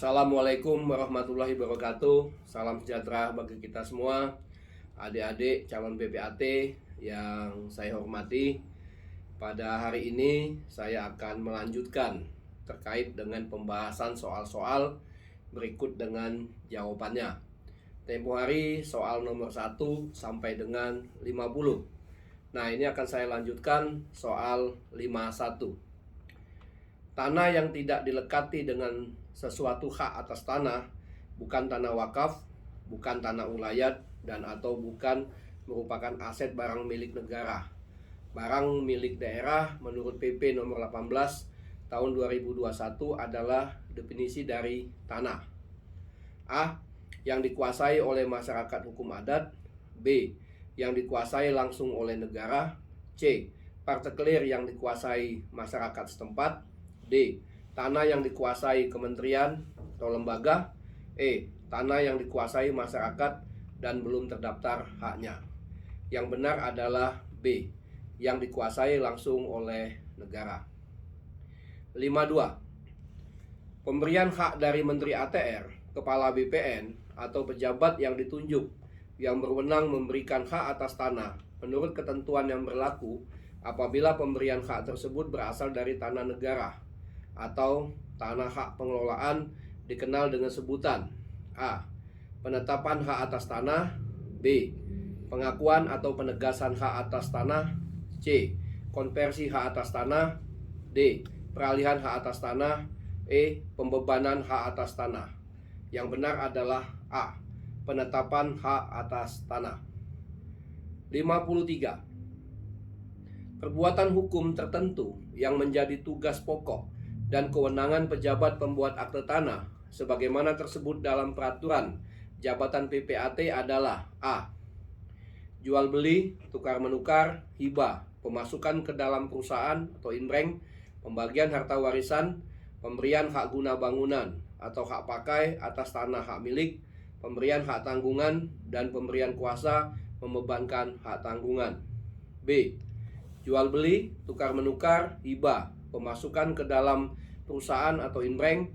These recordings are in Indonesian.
Assalamualaikum warahmatullahi wabarakatuh. Salam sejahtera bagi kita semua, adik-adik calon PPAT yang saya hormati. Pada hari ini saya akan melanjutkan terkait dengan pembahasan soal-soal berikut dengan jawabannya. Tempo hari soal nomor 1 sampai dengan 50. Nah, ini akan saya lanjutkan soal 51. Tanah yang tidak dilekati dengan sesuatu hak atas tanah, bukan tanah wakaf, bukan tanah ulayat, dan atau bukan merupakan aset barang milik negara. Barang milik daerah menurut PP nomor 18 tahun 2021 adalah definisi dari tanah. A. Yang dikuasai oleh masyarakat hukum adat. B. Yang dikuasai langsung oleh negara. C. Partikelir yang dikuasai masyarakat setempat. D. Tanah yang dikuasai kementerian atau lembaga. E. Tanah yang dikuasai masyarakat dan belum terdaftar haknya. Yang benar adalah B. Yang dikuasai langsung oleh negara. 52. Pemberian hak dari Menteri ATR, Kepala BPN, atau pejabat yang ditunjuk yang berwenang memberikan hak atas tanah menurut ketentuan yang berlaku apabila pemberian hak tersebut berasal dari tanah negara atau tanah hak pengelolaan dikenal dengan sebutan A. Penetapan hak atas tanah. B. Pengakuan atau penegasan hak atas tanah. C. Konversi hak atas tanah. D. Peralihan hak atas tanah. E. Pembebanan hak atas tanah. Yang benar adalah A. Penetapan hak atas tanah. 53. Perbuatan hukum tertentu yang menjadi tugas pokok dan kewenangan pejabat pembuat akte tanah sebagaimana tersebut dalam peraturan jabatan PPAT adalah A. Jual beli, tukar menukar, hibah, pemasukan ke dalam perusahaan atau inbreng, pembagian harta warisan, pemberian hak guna bangunan atau hak pakai atas tanah hak milik, pemberian hak tanggungan, dan pemberian kuasa membebankan hak tanggungan. B. Jual beli, tukar menukar, hibah, pemasukan ke dalam perusahaan atau inbreng,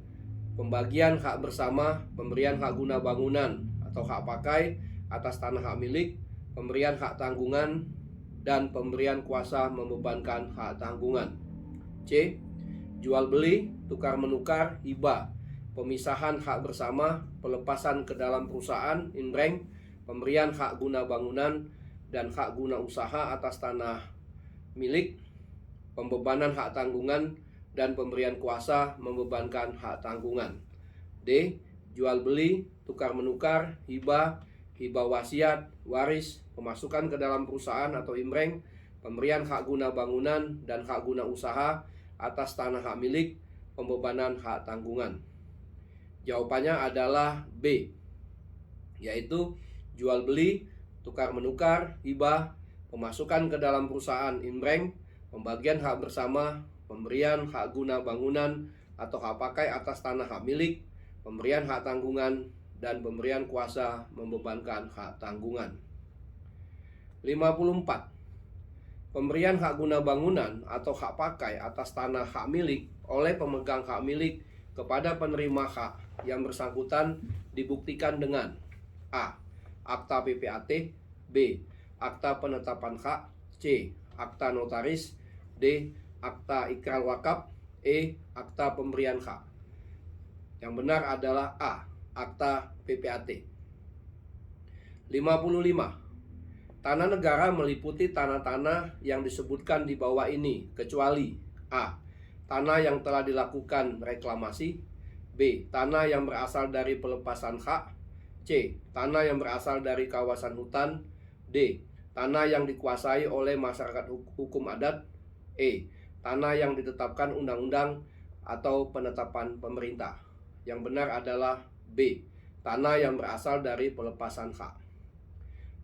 pembagian hak bersama, pemberian hak guna bangunan atau hak pakai atas tanah hak milik, pemberian hak tanggungan, dan pemberian kuasa membebankan hak tanggungan. C. Jual beli, tukar menukar, hibah, pemisahan hak bersama, pelepasan ke dalam perusahaan, inbreng, pemberian hak guna bangunan dan hak guna usaha atas tanah milik, pembebanan hak tanggungan, dan pemberian kuasa membebankan hak tanggungan. D. Jual beli, tukar menukar, hibah, hibah wasiat, waris, pemasukan ke dalam perusahaan atau imbreng, pemberian hak guna bangunan dan hak guna usaha atas tanah hak milik, pembebanan hak tanggungan. Jawabannya adalah B, yaitu jual beli, tukar menukar, hibah, pemasukan ke dalam perusahaan imbreng, pembagian hak bersama, pemberian hak guna bangunan atau hak pakai atas tanah hak milik, pemberian hak tanggungan, dan pemberian kuasa membebankan hak tanggungan. 54. Pemberian hak guna bangunan atau hak pakai atas tanah hak milik oleh pemegang hak milik kepada penerima hak yang bersangkutan dibuktikan dengan A. Akta PPAT. B. Akta penetapan hak. C. Akta notaris. D. Akta ikrar wakaf. E. Akta pemberian hak. Yang benar adalah A. Akta PPAT. 55. Tanah negara meliputi tanah-tanah yang disebutkan di bawah ini kecuali A. Tanah yang telah dilakukan reklamasi. B. Tanah yang berasal dari pelepasan hak. C. Tanah yang berasal dari kawasan hutan. D. Tanah yang dikuasai oleh masyarakat hukum adat. E. Tanah yang ditetapkan undang-undang atau penetapan pemerintah. Yang benar adalah B. Tanah yang berasal dari pelepasan hak.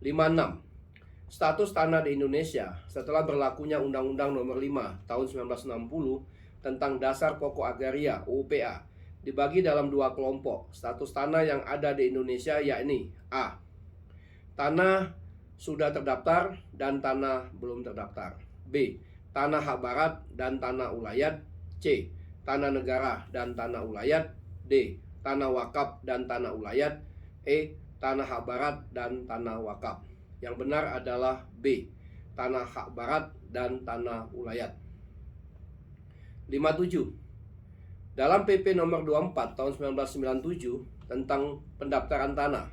56. Status tanah di Indonesia setelah berlakunya Undang-Undang Nomor 5 Tahun 1960 tentang Dasar Pokok Agraria (UPA) dibagi dalam dua kelompok status tanah yang ada di Indonesia, yakni A. Tanah sudah terdaftar dan tanah belum terdaftar. B. Tanah hak barat dan tanah ulayat. C. Tanah negara dan tanah ulayat. D. tanah wakaf dan tanah ulayat. E. Tanah hak barat dan tanah wakaf. Yang benar adalah B. Tanah hak barat dan tanah ulayat. 57. Dalam PP nomor 24 tahun 1997 tentang pendaftaran tanah,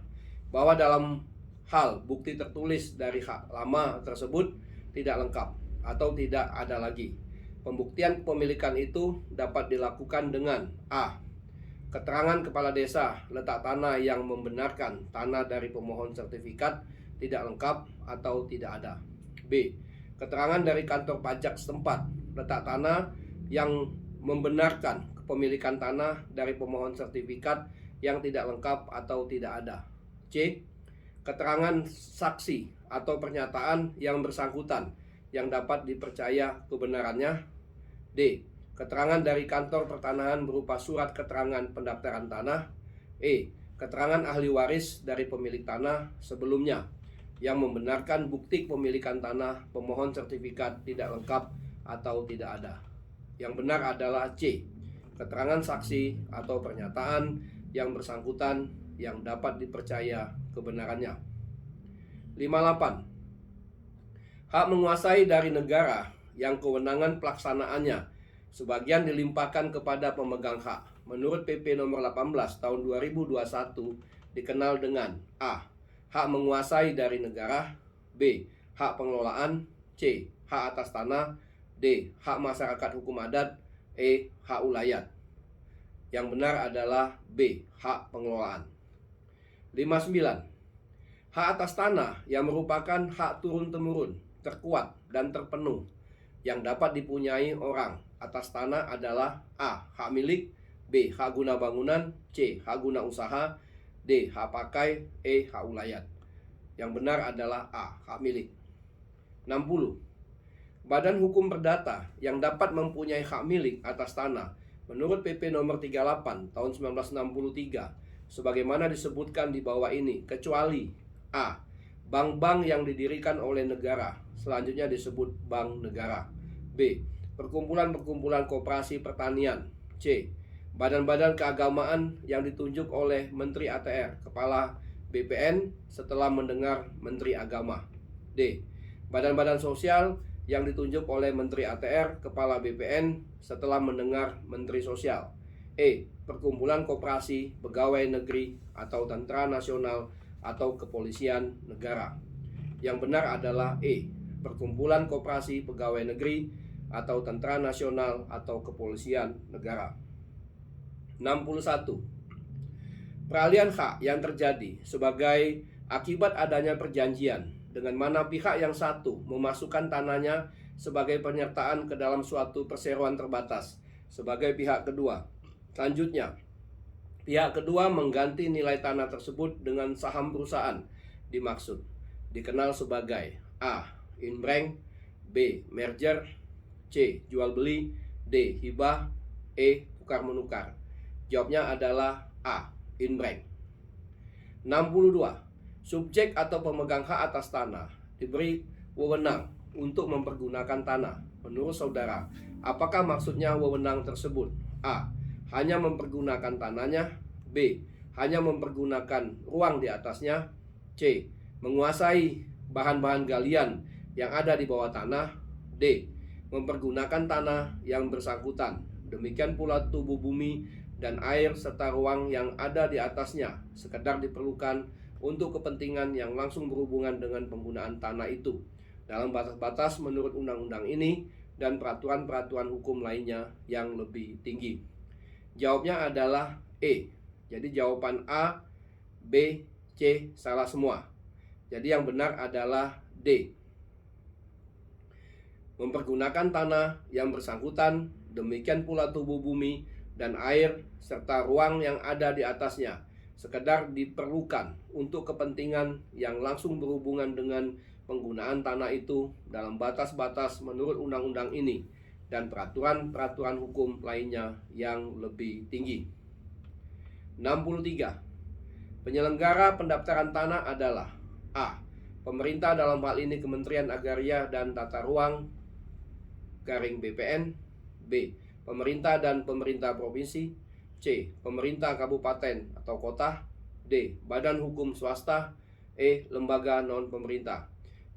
bahwa dalam hal bukti tertulis dari hak lama tersebut tidak lengkap atau tidak ada lagi, pembuktian kepemilikan itu dapat dilakukan dengan A. Keterangan kepala desa letak tanah yang membenarkan tanah dari pemohon sertifikat tidak lengkap atau tidak ada. B. Keterangan dari kantor pajak setempat letak tanah yang membenarkan kepemilikan tanah dari pemohon sertifikat yang tidak lengkap atau tidak ada. C. Keterangan saksi atau pernyataan yang bersangkutan yang dapat dipercaya kebenarannya. D. Keterangan dari kantor pertanahan berupa surat keterangan pendaftaran tanah. E. Keterangan ahli waris dari pemilik tanah sebelumnya yang membenarkan bukti kepemilikan tanah pemohon sertifikat tidak lengkap atau tidak ada. Yang benar adalah C. Keterangan saksi atau pernyataan yang bersangkutan yang dapat dipercaya kebenarannya. 58. Hak menguasai dari negara yang kewenangan pelaksanaannya sebagian dilimpahkan kepada pemegang hak. Menurut PP nomor 18 tahun 2021 dikenal dengan A. Hak menguasai dari negara. B. Hak pengelolaan. C. Hak atas tanah. D. Hak masyarakat hukum adat. E. Hak ulayat. Yang benar adalah B. Hak pengelolaan. 59. Hak atas tanah yang merupakan hak turun-temurun, terkuat dan terpenuh yang dapat dipunyai orang atas tanah adalah A. Hak milik. B. Hak guna bangunan. C. Hak guna usaha. D. Hak pakai. E. Hak ulayat. Yang benar adalah A. Hak milik. 60. Badan hukum perdata yang dapat mempunyai hak milik atas tanah menurut PP nomor 38 tahun 1963 sebagaimana disebutkan di bawah ini, kecuali A. Bank-bank yang didirikan oleh negara, selanjutnya disebut bank negara. B. Perkumpulan-perkumpulan koperasi pertanian. C. Badan-badan keagamaan yang ditunjuk oleh Menteri ATR, Kepala BPN setelah mendengar Menteri Agama. D. Badan-badan sosial yang ditunjuk oleh Menteri ATR, Kepala BPN setelah mendengar Menteri Sosial. E. Perkumpulan koperasi, pegawai negeri atau tentara nasional atau kepolisian negara. Yang benar adalah E. Perkumpulan koperasi, pegawai negeri atau tentara nasional atau kepolisian negara. 61. Peralihan hak yang terjadi sebagai akibat adanya perjanjian dengan mana pihak yang satu memasukkan tanahnya sebagai penyertaan ke dalam suatu perseroan terbatas sebagai pihak kedua. Selanjutnya, pihak kedua mengganti nilai tanah tersebut dengan saham perusahaan dimaksud, dikenal sebagai A. Inbranch. B. Merger. C. Jual beli. D. Hibah. E. Tukar menukar. Jawabnya adalah A. Inbranch. 62. Subjek atau pemegang hak atas tanah diberi wewenang untuk mempergunakan tanah. Menurut saudara, apakah maksudnya wewenang tersebut? A. Hanya mempergunakan tanahnya. B. Hanya mempergunakan ruang di atasnya. C. Menguasai bahan-bahan galian yang ada di bawah tanah. D. Mempergunakan tanah yang bersangkutan. Demikian pula tubuh bumi dan air serta ruang yang ada di atasnya sekedar diperlukan untuk kepentingan yang langsung berhubungan dengan penggunaan tanah itu dalam batas-batas menurut undang-undang ini dan peraturan-peraturan hukum lainnya yang lebih tinggi. Jawabnya adalah E. Jadi jawaban A, B, C salah semua. Jadi yang benar adalah D. Mempergunakan tanah yang bersangkutan, demikian pula tubuh bumi dan air serta ruang yang ada di atasnya sekedar diperlukan untuk kepentingan yang langsung berhubungan dengan penggunaan tanah itu dalam batas-batas menurut undang-undang ini dan peraturan-peraturan hukum lainnya yang lebih tinggi. 63. Penyelenggara pendaftaran tanah adalah A. Pemerintah, dalam hal ini Kementerian Agraria dan Tata Ruang (BPN). B. Pemerintah dan pemerintah provinsi. C. Pemerintah kabupaten atau kota. D. Badan hukum swasta. E. Lembaga non-pemerintah.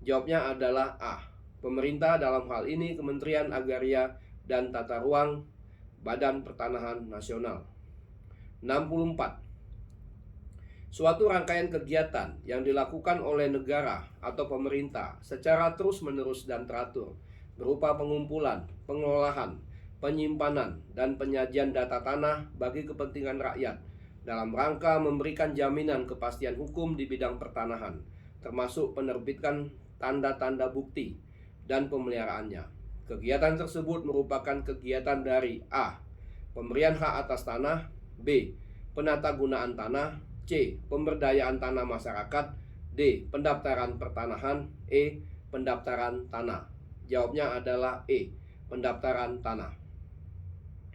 Jawabnya adalah A. Pemerintah, dalam hal ini Kementerian Agraria dan Tata Ruang, Badan Pertanahan Nasional. 64. Suatu rangkaian kegiatan yang dilakukan oleh negara atau pemerintah secara terus-menerus dan teratur berupa pengumpulan, pengelolaan, penyimpanan, dan penyajian data tanah bagi kepentingan rakyat dalam rangka memberikan jaminan kepastian hukum di bidang pertanahan, termasuk penerbitan tanda-tanda bukti dan pemeliharaannya. Kegiatan tersebut merupakan kegiatan dari A. Pemberian hak atas tanah. B. Penatagunaan tanah. C. Pemberdayaan tanah masyarakat. D. Pendaftaran pertanahan. E. Pendaftaran tanah. Jawabnya adalah E. Pendaftaran tanah.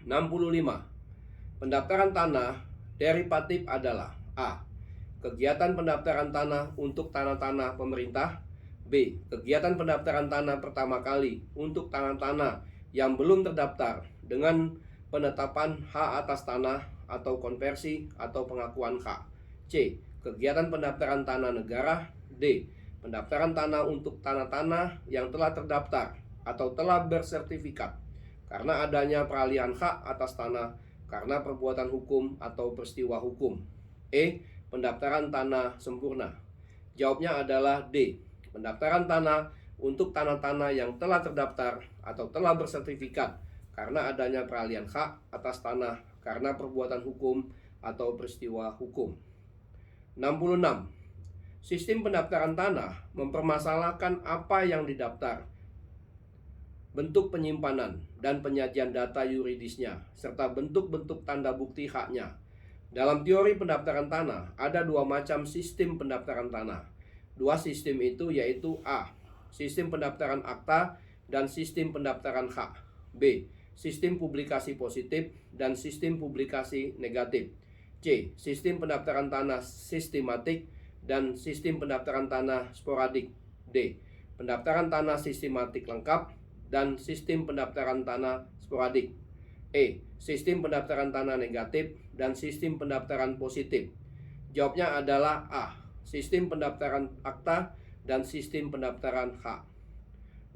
65. Pendaftaran tanah derivatif adalah A. Kegiatan pendaftaran tanah untuk tanah-tanah pemerintah. B. Kegiatan pendaftaran tanah pertama kali untuk tanah-tanah yang belum terdaftar dengan penetapan hak atas tanah atau konversi atau pengakuan hak. C. Kegiatan pendaftaran tanah negara. D. Pendaftaran tanah untuk tanah-tanah yang telah terdaftar atau telah bersertifikat karena adanya peralihan hak atas tanah karena perbuatan hukum atau peristiwa hukum. E. Pendaftaran tanah sempurna. Jawabnya adalah D. Pendaftaran tanah untuk tanah-tanah yang telah terdaftar atau telah bersertifikat karena adanya peralihan hak atas tanah karena perbuatan hukum atau peristiwa hukum. 66. Sistem pendaftaran tanah mempermasalahkan apa yang didaftar, bentuk penyimpanan dan penyajian data yuridisnya, serta bentuk-bentuk tanda bukti haknya. Dalam teori pendaftaran tanah, ada dua macam sistem pendaftaran tanah. Dua sistem itu yaitu A. Sistem pendaftaran akta dan sistem pendaftaran hak. B. Sistem publikasi positif dan sistem publikasi negatif. C. Sistem pendaftaran tanah sistematik dan sistem pendaftaran tanah sporadik. D. Pendaftaran tanah sistematik lengkap dan sistem pendaftaran tanah sporadik. E. Sistem pendaftaran tanah negatif dan sistem pendaftaran positif. Jawabnya adalah A. Sistem pendaftaran akta dan sistem pendaftaran hak.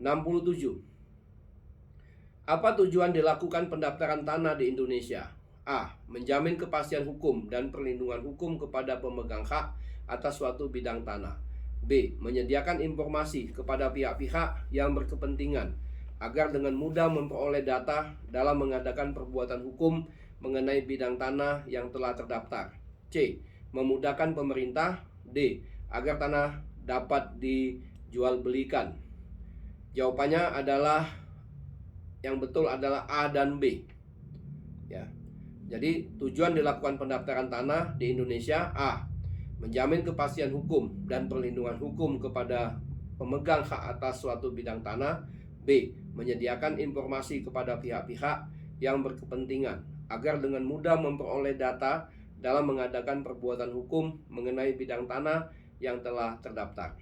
67. Apa tujuan dilakukan pendaftaran tanah di Indonesia? A. Menjamin kepastian hukum dan perlindungan hukum kepada pemegang hak atas suatu bidang tanah. B. Menyediakan informasi kepada pihak-pihak yang berkepentingan agar dengan mudah memperoleh data dalam mengadakan perbuatan hukum mengenai bidang tanah yang telah terdaftar. C. Memudahkan pemerintah. D. Agar tanah dapat dijual belikan. Jawabannya adalah yang betul adalah A dan B. Ya. Jadi tujuan dilakukan pendaftaran tanah di Indonesia: A. Menjamin kepastian hukum dan perlindungan hukum kepada pemegang hak atas suatu bidang tanah. B. Menyediakan informasi kepada pihak-pihak yang berkepentingan agar dengan mudah memperoleh data dalam mengadakan perbuatan hukum mengenai bidang tanah yang telah terdaftar.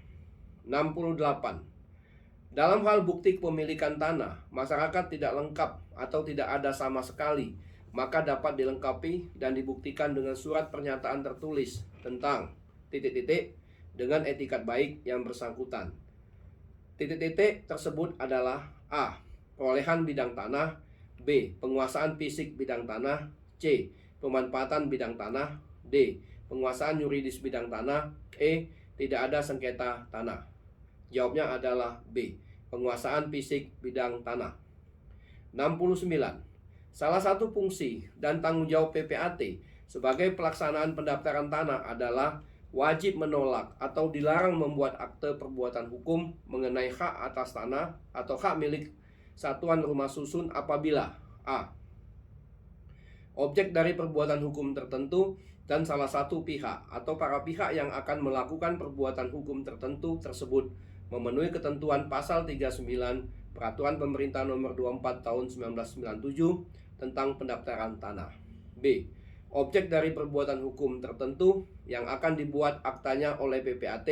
68. Dalam hal bukti kepemilikan tanah, masyarakat tidak lengkap atau tidak ada sama sekali, maka dapat dilengkapi dan dibuktikan dengan surat pernyataan tertulis tentang ... dengan etikat baik yang bersangkutan. ... tersebut adalah A. Perolehan bidang tanah. B. Penguasaan fisik bidang tanah. C. Pemanfaatan bidang tanah. D. Penguasaan yuridis bidang tanah. E. Tidak ada sengketa tanah. Jawabnya adalah B. Penguasaan fisik bidang tanah. 69. Salah satu fungsi dan tanggung jawab PPAT sebagai pelaksanaan pendaftaran tanah adalah wajib menolak atau dilarang membuat akte perbuatan hukum mengenai hak atas tanah atau hak milik satuan rumah susun apabila A. Objek dari perbuatan hukum tertentu dan salah satu pihak atau para pihak yang akan melakukan perbuatan hukum tertentu tersebut memenuhi ketentuan pasal 39 Peraturan Pemerintah Nomor 24 Tahun 1997 tentang pendaftaran tanah. B. Objek dari perbuatan hukum tertentu yang akan dibuat aktanya oleh PPAT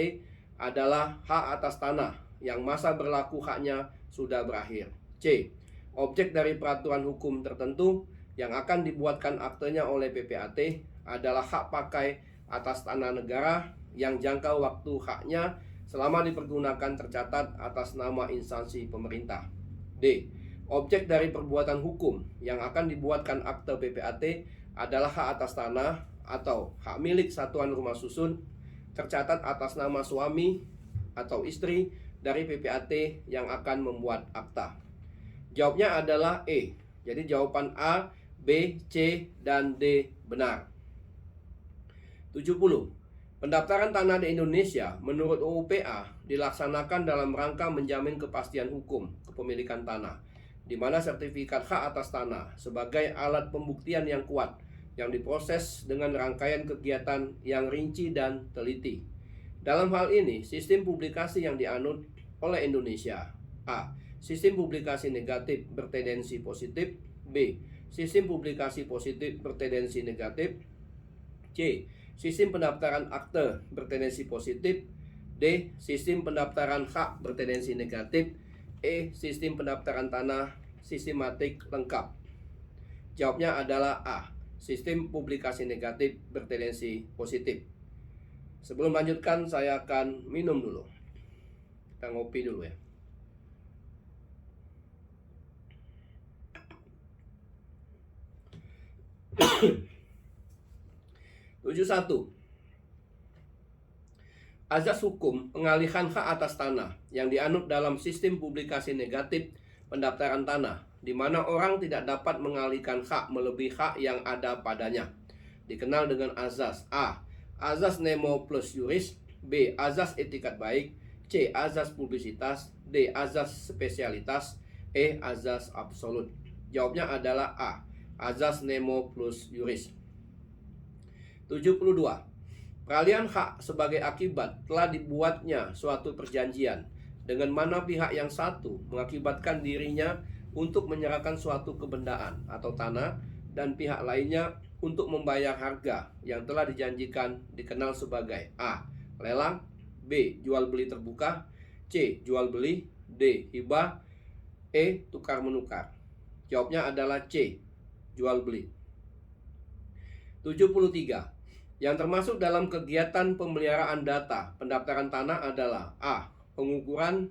adalah hak atas tanah yang masa berlaku haknya sudah berakhir. C. Objek dari peraturan hukum tertentu yang akan dibuatkan aktenya oleh PPAT adalah hak pakai atas tanah negara yang jangka waktu haknya selama dipergunakan tercatat atas nama instansi pemerintah. D. Objek dari perbuatan hukum yang akan dibuatkan akte PPAT adalah hak atas tanah atau hak milik satuan rumah susun tercatat atas nama suami atau istri dari PPAT yang akan membuat akta. Jawabnya adalah E. Jadi jawaban A, B, C, dan D benar. 70. Pendaftaran tanah di Indonesia menurut UU-PA dilaksanakan dalam rangka menjamin kepastian hukum kepemilikan tanah, di mana sertifikat hak atas tanah sebagai alat pembuktian yang kuat yang diproses dengan rangkaian kegiatan yang rinci dan teliti. Dalam hal ini, sistem publikasi yang dianut oleh Indonesia: A. Sistem publikasi negatif bertendensi positif. B. Sistem publikasi positif bertendensi negatif. C. Sistem pendaftaran akte bertendensi positif. D. Sistem pendaftaran hak bertendensi negatif. E. Sistem pendaftaran tanah sistematik lengkap. Jawabnya adalah A. Sistem publikasi negatif bertendensi positif. Sebelum lanjutkan, saya akan minum dulu. Kita ngopi dulu ya. Tujuh satu. Azas hukum pengalihan hak atas tanah yang dianut dalam sistem publikasi negatif pendaftaran tanah, di mana orang tidak dapat mengalihkan hak melebihi hak yang ada padanya, dikenal dengan azas: A. Azas nemo plus juris. B. Azas etikat baik. C. Azas publisitas. D. Azas spesialitas. E. Azas absolut. Jawabnya adalah A. Azas nemo plus juris. 72. Peralihan hak sebagai akibat telah dibuatnya suatu perjanjian dengan mana pihak yang satu mengakibatkan dirinya untuk menyerahkan suatu kebendaan atau tanah dan pihak lainnya untuk membayar harga yang telah dijanjikan, dikenal sebagai A. Lelang. B. Jual beli terbuka. C. Jual beli. D. Hibah. E. Tukar menukar. Jawabnya adalah C. Jual beli. 73. Yang termasuk dalam kegiatan pemeliharaan data pendaftaran tanah adalah A. Pengukuran,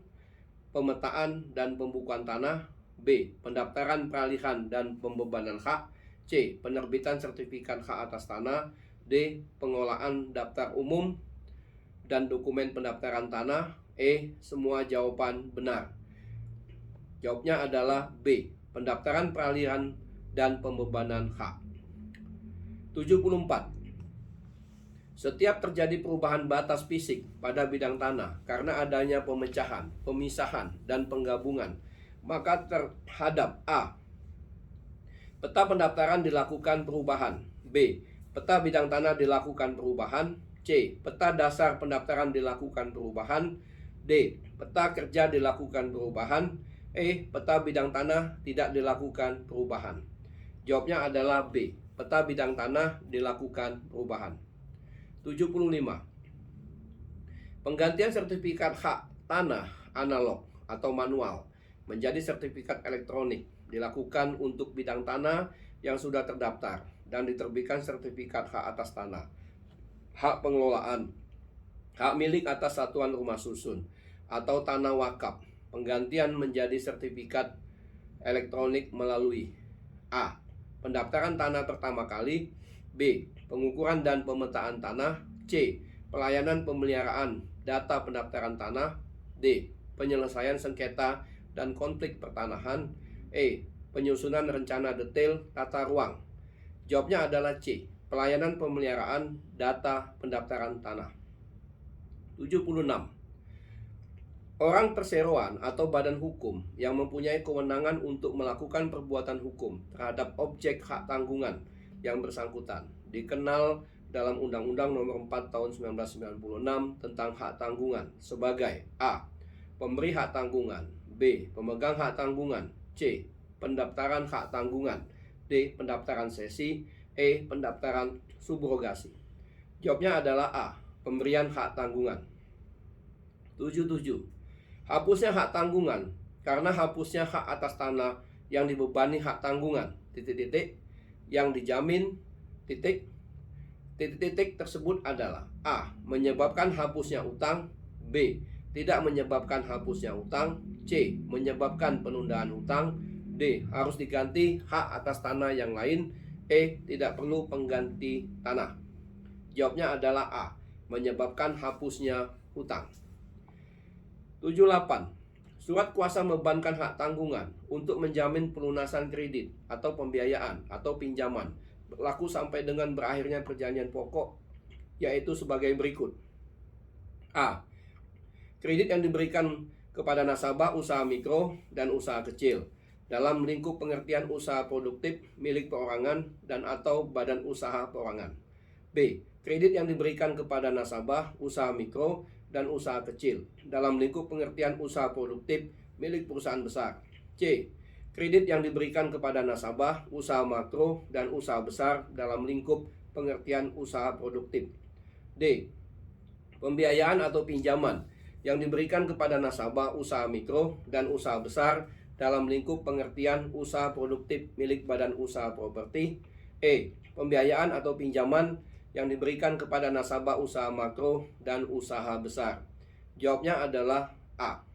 pemetaan, dan pembukuan tanah. B. Pendaftaran peralihan dan pembebanan hak. C. Penerbitan sertifikat hak atas tanah. D. Pengolahan daftar umum dan dokumen pendaftaran tanah. E. Semua jawaban benar. Jawabnya adalah B. Pendaftaran peralihan dan pembebanan hak. 74. Setiap terjadi perubahan batas fisik pada bidang tanah karena adanya pemecahan, pemisahan, dan penggabungan, maka terhadap A. Peta pendaftaran dilakukan perubahan. B. Peta bidang tanah dilakukan perubahan. C. Peta dasar pendaftaran dilakukan perubahan. D. Peta kerja dilakukan perubahan. E. Peta bidang tanah tidak dilakukan perubahan. Jawabnya adalah B. Peta bidang tanah dilakukan perubahan. 75. Penggantian sertifikat hak tanah analog atau manual menjadi sertifikat elektronik dilakukan untuk bidang tanah yang sudah terdaftar dan diterbitkan sertifikat hak atas tanah, hak pengelolaan, hak milik atas satuan rumah susun atau tanah wakaf. Penggantian menjadi sertifikat elektronik melalui A. Pendaftaran tanah pertama kali. B. Pengukuran dan pemetaan tanah. C. Pelayanan pemeliharaan data pendaftaran tanah. D. Penyelesaian sengketa dan konflik pertanahan. E. Penyusunan rencana detail tata ruang. Jawabnya adalah C. Pelayanan pemeliharaan data pendaftaran tanah. 76. Orang perseroan atau badan hukum yang mempunyai kewenangan untuk melakukan perbuatan hukum terhadap objek hak tanggungan yang bersangkutan dikenal dalam Undang-Undang Nomor 4 Tahun 1996 tentang hak tanggungan sebagai A. Pemberi hak tanggungan. B. Pemegang hak tanggungan. C. Pendaftaran hak tanggungan. D. Pendaftaran sesi. E. Pendaftaran subrogasi. Jawabnya adalah A. Pemberian hak tanggungan. 77. Hapusnya hak tanggungan karena hapusnya hak atas tanah yang dibebani hak tanggungan. yang dijamin titik tersebut adalah A. Menyebabkan hapusnya utang. B. Tidak menyebabkan hapusnya utang. C. Menyebabkan penundaan utang. D. Harus diganti hak atas tanah yang lain. E. Tidak perlu pengganti tanah. Jawabnya adalah A. Menyebabkan hapusnya hutang. 78. Surat kuasa membebankan hak tanggungan untuk menjamin pelunasan kredit atau pembiayaan atau pinjaman berlaku sampai dengan berakhirnya perjanjian pokok, yaitu sebagai berikut. A. Kredit yang diberikan kepada nasabah usaha mikro dan usaha kecil dalam lingkup pengertian usaha produktif milik perorangan dan atau badan usaha perorangan. B. Kredit yang diberikan kepada nasabah usaha mikro dan usaha kecil dalam lingkup pengertian usaha produktif milik perusahaan besar. C. Kredit yang diberikan kepada nasabah usaha makro dan usaha besar dalam lingkup pengertian usaha produktif. D. Pembiayaan atau pinjaman yang diberikan kepada nasabah usaha mikro dan usaha besar dalam lingkup pengertian usaha produktif milik badan usaha properti. E. Pembiayaan atau pinjaman yang diberikan kepada nasabah usaha makro dan usaha besar. Jawabnya adalah A.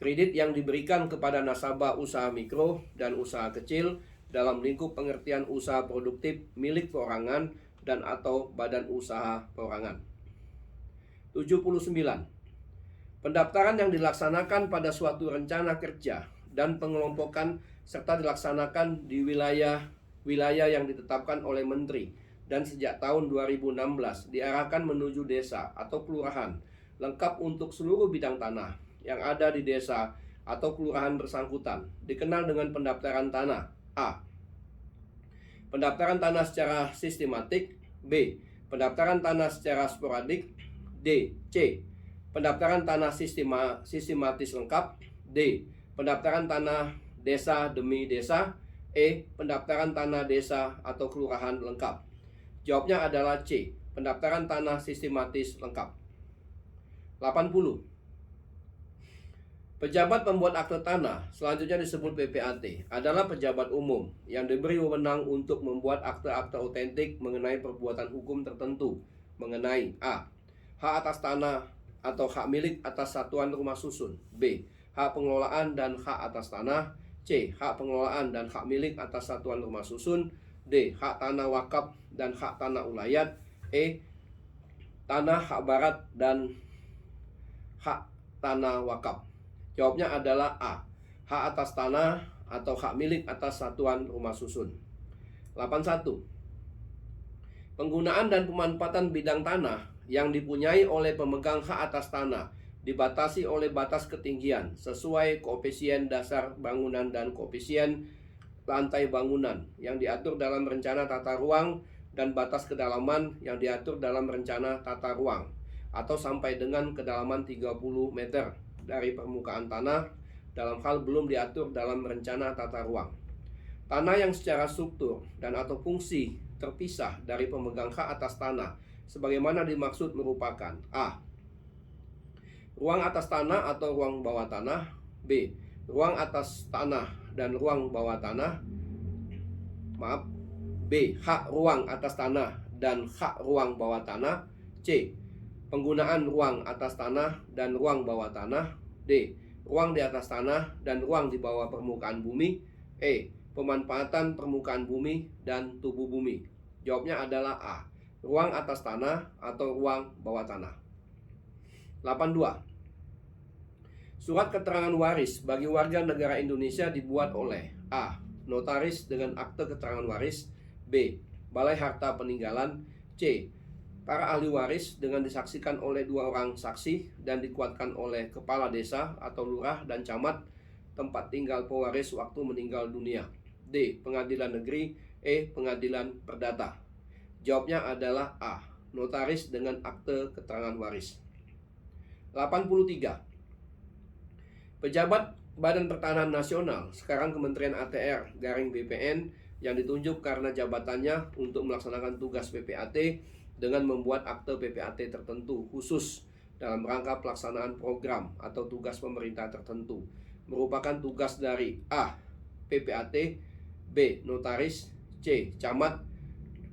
Kredit yang diberikan kepada nasabah usaha mikro dan usaha kecil dalam lingkup pengertian usaha produktif milik perorangan dan atau badan usaha perorangan. 79. Pendaftaran yang dilaksanakan pada suatu rencana kerja dan pengelompokan serta dilaksanakan di wilayah yang ditetapkan oleh menteri dan sejak tahun 2016 diarahkan menuju desa atau kelurahan lengkap untuk seluruh bidang tanah yang ada di desa atau kelurahan bersangkutan dikenal dengan pendaftaran tanah. A. Pendaftaran tanah secara sistematik. B. Pendaftaran tanah secara sporadik. D. C. Pendaftaran tanah sistematis lengkap. D. Pendaftaran tanah desa demi desa. E. Pendaftaran tanah desa atau kelurahan lengkap. Jawabnya adalah C. Pendaftaran tanah sistematis lengkap. 80. Pejabat pembuat akte tanah, selanjutnya disebut PPAT, adalah pejabat umum yang diberi wewenang untuk membuat akte-akte otentik mengenai perbuatan hukum tertentu mengenai A. Hak atas tanah atau hak milik atas satuan rumah susun. B. Hak pengelolaan dan hak atas tanah. C. Hak pengelolaan dan hak milik atas satuan rumah susun. D. Hak tanah wakaf dan hak tanah ulayat. E. Tanah hak barat dan hak tanah wakaf. Jawabnya adalah A. Hak atas tanah atau hak milik atas satuan rumah susun. 81. Penggunaan dan pemanfaatan bidang tanah yang dipunyai oleh pemegang hak atas tanah dibatasi oleh batas ketinggian sesuai koefisien dasar bangunan dan koefisien lantai bangunan yang diatur dalam rencana tata ruang dan batas kedalaman yang diatur dalam rencana tata ruang atau sampai dengan kedalaman 30 meter dari permukaan tanah dalam hal belum diatur dalam rencana tata ruang. Tanah yang secara struktur dan atau fungsi terpisah dari pemegang hak atas tanah sebagaimana dimaksud merupakan A. Ruang atas tanah atau ruang bawah tanah. B. Ruang atas tanah dan ruang bawah tanah. B. Hak ruang atas tanah dan hak ruang bawah tanah. C. Penggunaan ruang atas tanah dan ruang bawah tanah. D. Ruang di atas tanah dan ruang di bawah permukaan bumi. E. Pemanfaatan permukaan bumi dan tubuh bumi. Jawabnya adalah A. Ruang atas tanah atau ruang bawah tanah. 82. Surat keterangan waris bagi warga negara Indonesia dibuat oleh A. Notaris dengan akte keterangan waris. B. Balai Harta Peninggalan. C. Para ahli waris dengan disaksikan oleh 2 orang saksi dan dikuatkan oleh kepala desa atau lurah dan camat tempat tinggal pewaris waktu meninggal dunia. D. Pengadilan negeri. E. Pengadilan perdata. Jawabnya adalah A. Notaris dengan akte keterangan waris. 83. Pejabat Badan Pertanahan Nasional, sekarang Kementerian ATR garing BPN, yang ditunjuk karena jabatannya untuk melaksanakan tugas PPAT dengan membuat akte PPAT tertentu khusus dalam rangka pelaksanaan program atau tugas pemerintah tertentu, merupakan tugas dari A. PPAT. B. Notaris. C. Camat.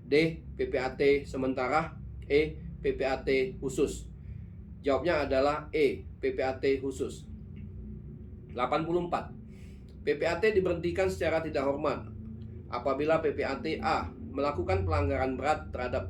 D. PPAT sementara. E. PPAT khusus. Jawabnya adalah E. PPAT khusus. 84. PPAT diberhentikan secara tidak hormat apabila PPAT A. Melakukan pelanggaran berat terhadap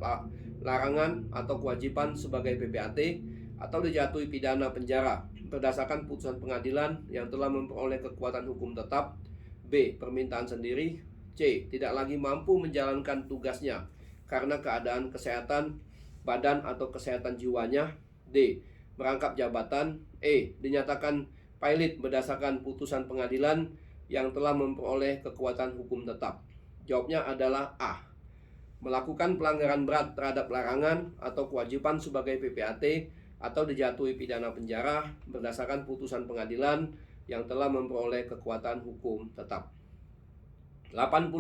larangan atau kewajiban sebagai PPAT atau dijatuhi pidana penjara berdasarkan putusan pengadilan yang telah memperoleh kekuatan hukum tetap. B. Permintaan sendiri. C. Tidak lagi mampu menjalankan tugasnya karena keadaan kesehatan badan atau kesehatan jiwanya. D. Merangkap jabatan. E. Dinyatakan pilot berdasarkan putusan pengadilan yang telah memperoleh kekuatan hukum tetap. Jawabnya adalah A. Melakukan pelanggaran berat terhadap larangan atau kewajiban sebagai PPAT atau dijatuhi pidana penjara berdasarkan putusan pengadilan yang telah memperoleh kekuatan hukum tetap. 85.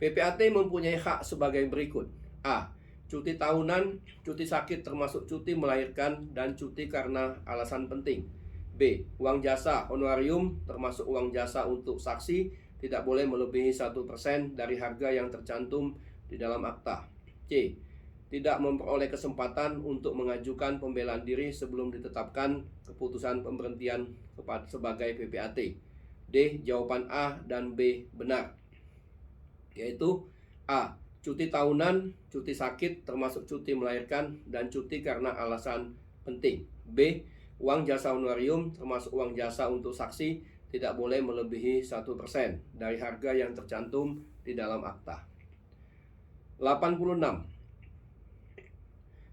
PPAT mempunyai hak sebagai berikut. A. Cuti tahunan, cuti sakit termasuk cuti melahirkan, dan cuti karena alasan penting. B. Uang jasa honorarium termasuk uang jasa untuk saksi tidak boleh melebihi 1% dari harga yang tercantum di dalam akta. C. Tidak memperoleh kesempatan untuk mengajukan pembelaan diri sebelum ditetapkan keputusan pemberhentian sebagai PPAT. D. Jawaban A dan B benar, yaitu A. Cuti tahunan, cuti sakit termasuk cuti melahirkan, dan cuti karena alasan penting. B. Uang jasa honorarium termasuk uang jasa untuk saksi tidak boleh melebihi 1% dari harga yang tercantum di dalam akta. 86.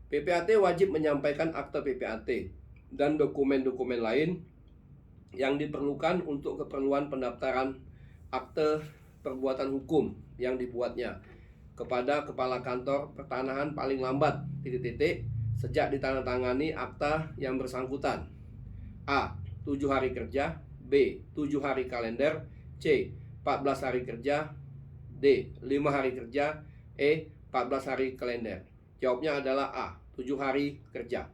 PPAT wajib menyampaikan akta PPAT dan dokumen-dokumen lain yang diperlukan untuk keperluan pendaftaran akte perbuatan hukum yang dibuatnya kepada Kepala Kantor Pertanahan paling lambat ... sejak ditandatangani akta yang bersangkutan. A. 7 hari kerja. B. 7 hari kalender. C. 14 hari kerja. D. 5 hari kerja. E. 14 hari kalender. Jawabnya adalah A. 7 hari kerja.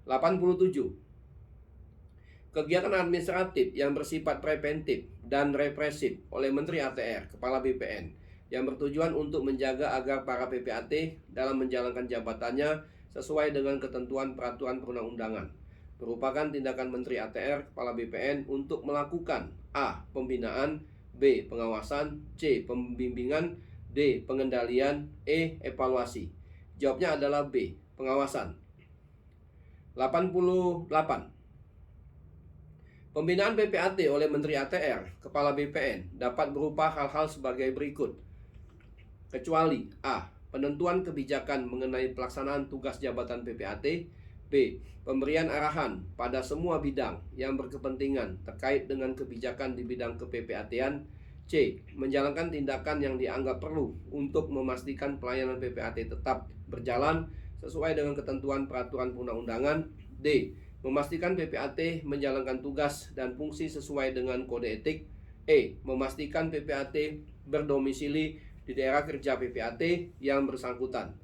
87. Kegiatan administratif yang bersifat preventif dan represif oleh Menteri ATR, Kepala BPN, yang bertujuan untuk menjaga agar para PPAT dalam menjalankan jabatannya sesuai dengan ketentuan peraturan perundang-undangan, merupakan tindakan Menteri ATR, Kepala BPN untuk melakukan A. Pembinaan, B. Pengawasan, C. Pembimbingan, D. Pengendalian, E. Evaluasi. Jawabnya adalah B. Pengawasan. 88. Pembinaan PPAT oleh Menteri ATR, Kepala BPN, dapat berupa hal-hal sebagai berikut. Kecuali A. Penentuan kebijakan mengenai pelaksanaan tugas jabatan PPAT. B. Pemberian arahan pada semua bidang yang berkepentingan terkait dengan kebijakan di bidang ke-PPAT-an. C. Menjalankan tindakan yang dianggap perlu untuk memastikan pelayanan PPAT tetap berjalan sesuai dengan ketentuan peraturan perundang-undangan. D. Memastikan PPAT menjalankan tugas dan fungsi sesuai dengan kode etik. E. Memastikan PPAT berdomisili di daerah kerja PPAT yang bersangkutan.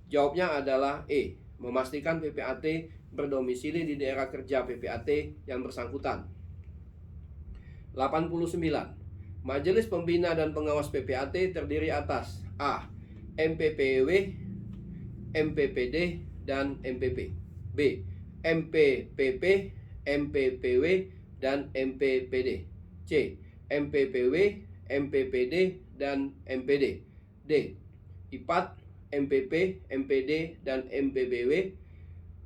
Jawabnya adalah E. Memastikan PPAT berdomisili di daerah kerja PPAT yang bersangkutan. 89. Majelis Pembina dan Pengawas PPAT terdiri atas A. MPPW, MPPD, dan MPP. B. MPPP, MPPW, dan MPPD. C. MPPW, MPPD, dan MPD. D. IPAT, MPP, MPD, dan MPBW.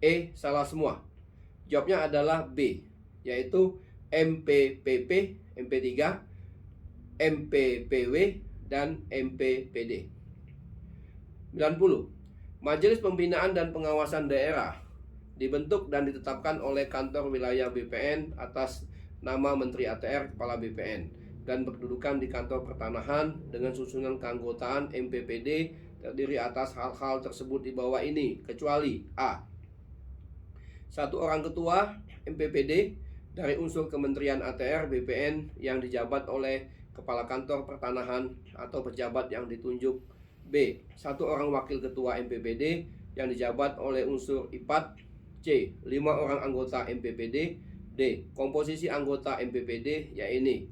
E. Salah semua. Jawabnya adalah B, yaitu MPPP, MP3, MPPW, dan MPPD. 90. Majelis Pembinaan dan Pengawasan Daerah dibentuk dan ditetapkan oleh Kantor Wilayah BPN atas nama Menteri ATR, Kepala BPN, dan berkedudukan di Kantor Pertanahan dengan susunan keanggotaan MPPD terdiri atas hal-hal tersebut di bawah ini, kecuali A. 1 orang ketua MPPD dari unsur Kementerian ATR BPN yang dijabat oleh Kepala Kantor Pertanahan atau pejabat yang ditunjuk. B. 1 orang wakil ketua MPPD yang dijabat oleh unsur IPAT. C. 5 orang anggota MPPD. D. Komposisi anggota MPPD yaitu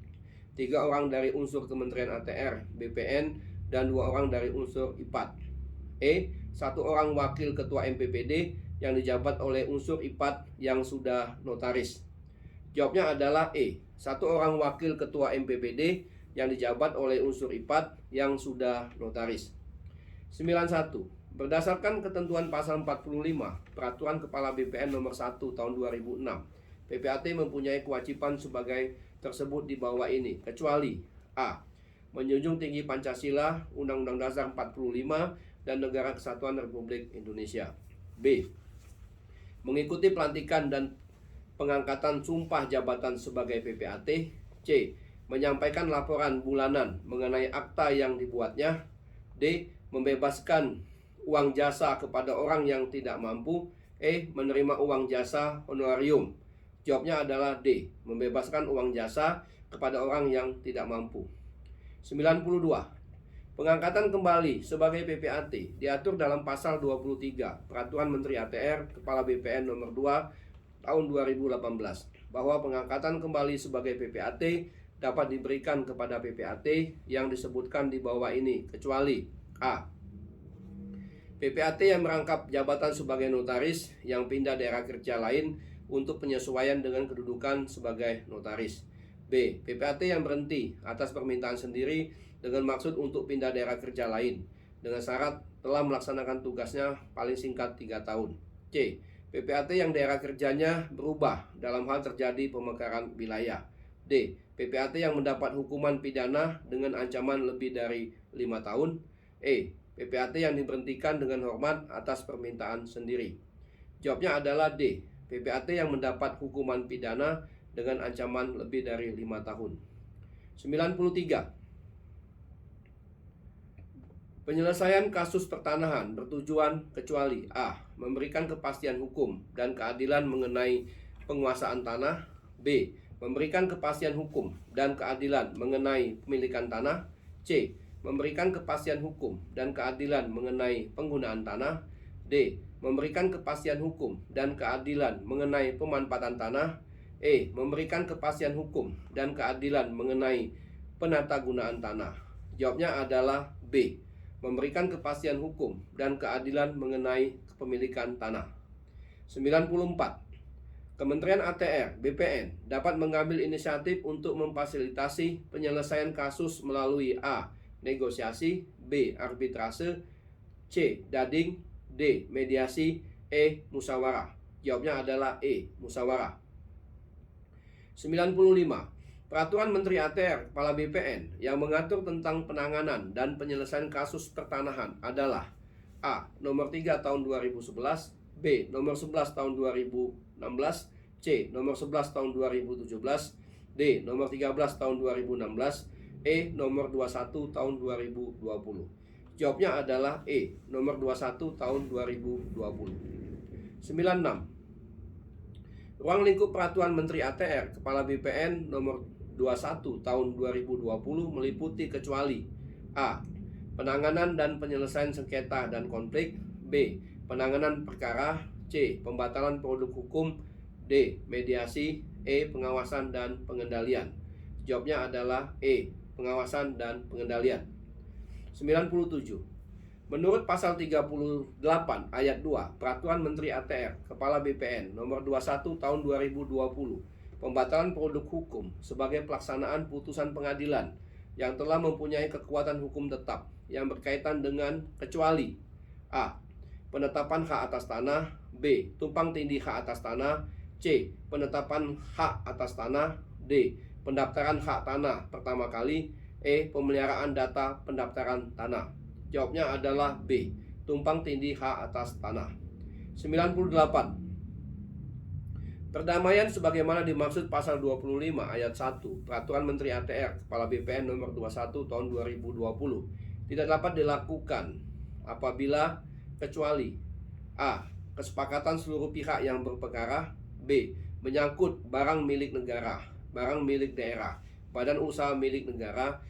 3 orang dari unsur Kementerian ATR, BPN, dan 2 orang dari unsur IPAT. 1 orang wakil ketua MPPD yang dijabat oleh unsur IPAT yang sudah notaris. Jawabnya adalah 1 orang wakil ketua MPPD yang dijabat oleh unsur IPAT yang sudah notaris. 91. Berdasarkan ketentuan pasal 45 Peraturan Kepala BPN nomor 1 tahun 2006, PPAT mempunyai kewajiban sebagai tersebut di bawah ini, kecuali A. Menjunjung tinggi Pancasila, Undang-Undang Dasar 45, dan Negara Kesatuan Republik Indonesia. B. Mengikuti pelantikan dan pengangkatan sumpah jabatan sebagai PPAT. C. Menyampaikan laporan bulanan mengenai akta yang dibuatnya. D. Membebaskan uang jasa kepada orang yang tidak mampu. Menerima uang jasa honorarium. Jawabnya adalah D. Membebaskan uang jasa kepada orang yang tidak mampu. 92. Pengangkatan kembali sebagai PPAT diatur dalam pasal 23 Peraturan Menteri ATR Kepala BPN nomor 2 tahun 2018 bahwa pengangkatan kembali sebagai PPAT dapat diberikan kepada PPAT yang disebutkan di bawah ini, kecuali A. PPAT yang merangkap jabatan sebagai notaris yang pindah daerah kerja lain untuk penyesuaian dengan kedudukan sebagai notaris. B. PPAT yang berhenti atas permintaan sendiri dengan maksud untuk pindah daerah kerja lain dengan syarat telah melaksanakan tugasnya paling singkat 3 tahun. C. PPAT yang daerah kerjanya berubah dalam hal terjadi pemekaran wilayah. D. PPAT yang mendapat hukuman pidana dengan ancaman lebih dari 5 tahun. PPAT yang diberhentikan dengan hormat atas permintaan sendiri. Jawabnya adalah D. PPAT yang mendapat hukuman pidana dengan ancaman lebih dari 5 tahun. 93. Penyelesaian kasus pertanahan bertujuan kecuali A. Memberikan kepastian hukum dan keadilan mengenai penguasaan tanah. B. Memberikan kepastian hukum dan keadilan mengenai pemilikan tanah. C. Memberikan kepastian hukum dan keadilan mengenai penggunaan tanah. D. Memberikan kepastian hukum dan keadilan mengenai pemanfaatan tanah. Memberikan kepastian hukum dan keadilan mengenai penatagunaan tanah. Jawabnya adalah B. Memberikan kepastian hukum dan keadilan mengenai kepemilikan tanah. 94. Kementerian ATR, BPN dapat mengambil inisiatif untuk memfasilitasi penyelesaian kasus melalui A. Negosiasi, B. Arbitrase, C. Dading, D. Mediasi, musyawarah. Jawabnya adalah musyawarah. 95. Peraturan Menteri ATR Kepala BPN yang mengatur tentang penanganan dan penyelesaian kasus pertanahan adalah A. Nomor 3 tahun 2011, B. Nomor 11 tahun 2016, C. Nomor 11 tahun 2017, D. Nomor 13 tahun 2016, Nomor 21 tahun 2020. Jawabnya adalah Nomor 21 tahun 2020. 96. Ruang lingkup Peraturan Menteri ATR Kepala BPN Nomor 21 tahun 2020 meliputi kecuali A. Penanganan dan penyelesaian sengketa dan konflik. B. Penanganan perkara. C. Pembatalan produk hukum. D. Mediasi. Pengawasan dan pengendalian. Jawabnya adalah pengawasan dan pengendalian. 97. Menurut pasal 38 ayat 2 Peraturan Menteri ATR Kepala BPN Nomor 21 tahun 2020, pembatalan produk hukum sebagai pelaksanaan putusan pengadilan yang telah mempunyai kekuatan hukum tetap yang berkaitan dengan kecuali A. Penetapan hak atas tanah. B. Tumpang tindih hak atas tanah. C. Penetapan hak atas tanah. D. Pendaftaran hak tanah pertama kali. Pemeliharaan data pendaftaran tanah. Jawabnya adalah B. Tumpang tindih hak atas tanah. 98. Perdamaian sebagaimana dimaksud pasal 25 ayat 1 Peraturan Menteri ATR Kepala BPN Nomor 21 tahun 2020 tidak dapat dilakukan apabila kecuali A. Kesepakatan seluruh pihak yang berperkara. B. Menyangkut barang milik negara, barang milik daerah, badan usaha milik negara,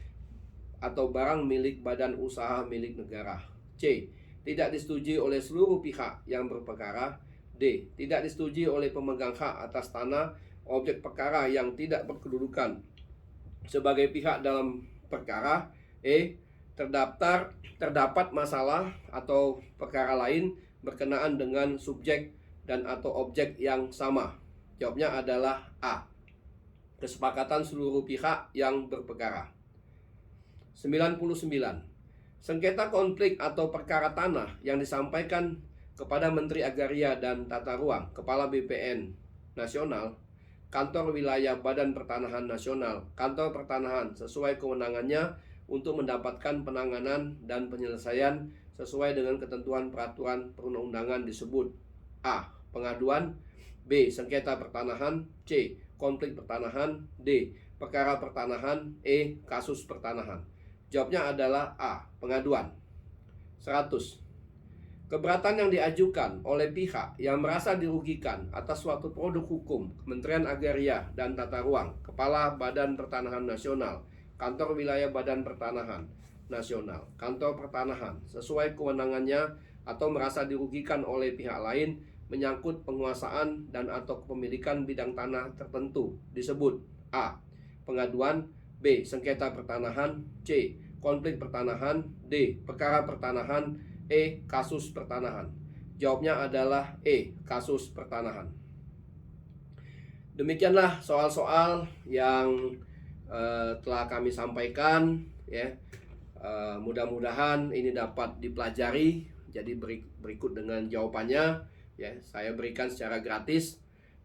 atau barang milik badan usaha milik negara. C. Tidak disetujui oleh seluruh pihak yang berperkara. D. Tidak disetujui oleh pemegang hak atas tanah objek perkara yang tidak berkedudukan sebagai pihak dalam perkara. Terdapat masalah atau perkara lain berkenaan dengan subjek dan atau objek yang sama. Jawabnya adalah A. Kesepakatan seluruh pihak yang berperkara. 99. Sengketa konflik atau perkara tanah yang disampaikan kepada Menteri Agraria dan Tata Ruang, Kepala BPN Nasional, Kantor Wilayah Badan Pertanahan Nasional, Kantor Pertanahan sesuai kewenangannya untuk mendapatkan penanganan dan penyelesaian sesuai dengan ketentuan peraturan perundang-undangan disebut. A. Pengaduan. B. Sengketa pertanahan. C. Konflik pertanahan. D. Perkara pertanahan. E. Kasus pertanahan. Jawabnya adalah A. Pengaduan. 100. Keberatan yang diajukan oleh pihak yang merasa dirugikan atas suatu produk hukum Kementerian Agraria dan Tata Ruang, Kepala Badan Pertanahan Nasional, Kantor Wilayah Badan Pertanahan Nasional, Kantor Pertanahan sesuai kewenangannya atau merasa dirugikan oleh pihak lain menyangkut penguasaan dan atau kepemilikan bidang tanah tertentu disebut A. Pengaduan. B. Sengketa pertanahan. C. Konflik pertanahan. D. Perkara pertanahan. E. Kasus pertanahan. Jawabnya adalah E. Kasus pertanahan. Demikianlah soal-soal yang telah kami sampaikan, ya. Mudah-mudahan ini dapat dipelajari. Jadi berikut dengan jawabannya, ya, saya berikan secara gratis.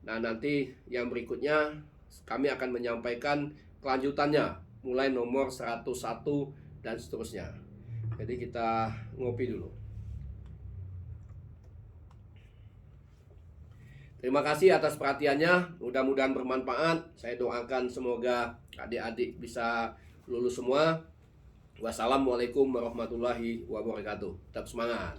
Nah, nanti yang berikutnya kami akan menyampaikan kelanjutannya mulai nomor 101 dan seterusnya. Jadi kita ngopi dulu. Terima kasih atas perhatiannya, mudah-mudahan bermanfaat. Saya doakan semoga adik-adik bisa lulus semua. Wassalamualaikum warahmatullahi wabarakatuh. Tetap semangat.